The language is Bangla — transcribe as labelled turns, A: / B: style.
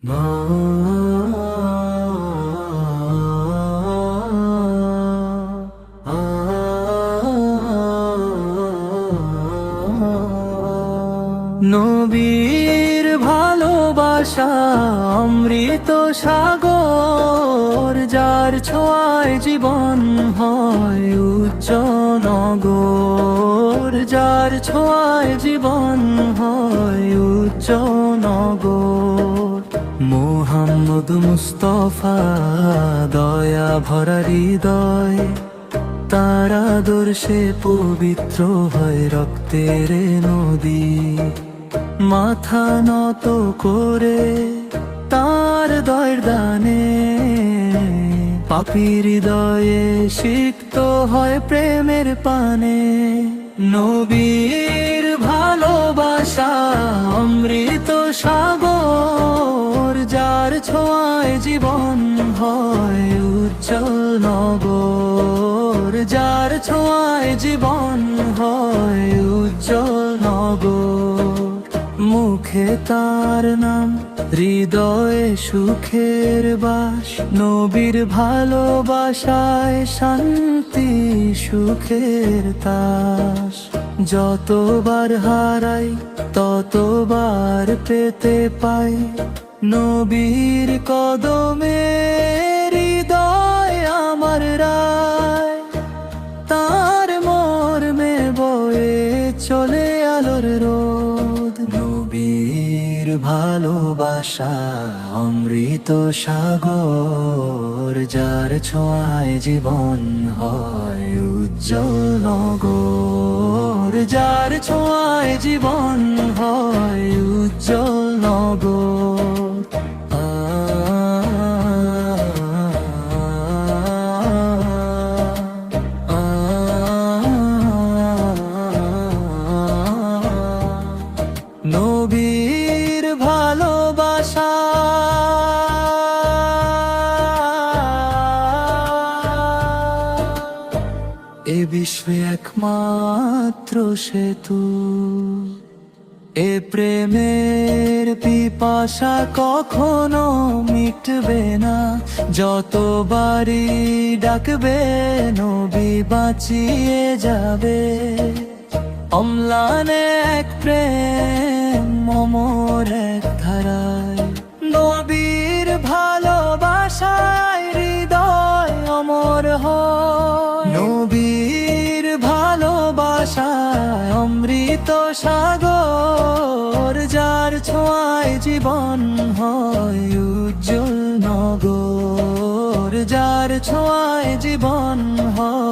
A: নবীর ভালোবাসা অমৃত সাগর, যার ছোঁয়ায় জীবন হয় উজ্জ্বল নগর, যার ছোঁয়ায় জীবন হয় উজ্জ্বল নগর। মুহাম্মদ মুস্তাফা দয়া ভরা হৃদয়, তার আদর্শে পবিত্র হয় রক্তের নদী। মাথা নত করে তার দয়ের দানে, পাপীর হৃদয়ে সিক্ত হয় প্রেমের পানে। নবীর ভালোবাসা অমৃত সাগর, যার ছোঁয়ায় জীবন হয় উজ্জ্বল নগর, যার ছোঁয়ায় জীবন হয় উজ্জ্বল নগর। মুখে তার নাম, হৃদয়ে সুখের বাস, নবীর ভালোবাসায় শান্তি সুখের তাস। যতবার হারাই ততবার পেতে পাই, নবীর কদমে হৃদয় আমার রায়। তার মর্মে বয়ে চলে আলোর রোদ, নবীর ভালোবাসা অমৃত সাগর, যার ছোঁয়ায় জীবন হয় উজ্জ্বল নগর, যার ছোঁয়ায় জীবন হয় উজ্জ্বল নগর। নবীর ভালোবাসা এ বিশ্বে একমাত্র সেতু, এ প্রেমের পিপাসা কখনো মিটবে না। যতবারই ডাকবে নবী বাঁচিয়ে যাবে। অম্লান এক প্রেম অমর এক ধারায়, নবীর ভালোবাসায় হৃদয় অমর হয়। নবীর ভালোবাসায় অমৃত সাগর, যার ছোঁয়ায় জীবন হয় উজ্জ্বল নগর, যার ছোঁয়ায় জীবন হয়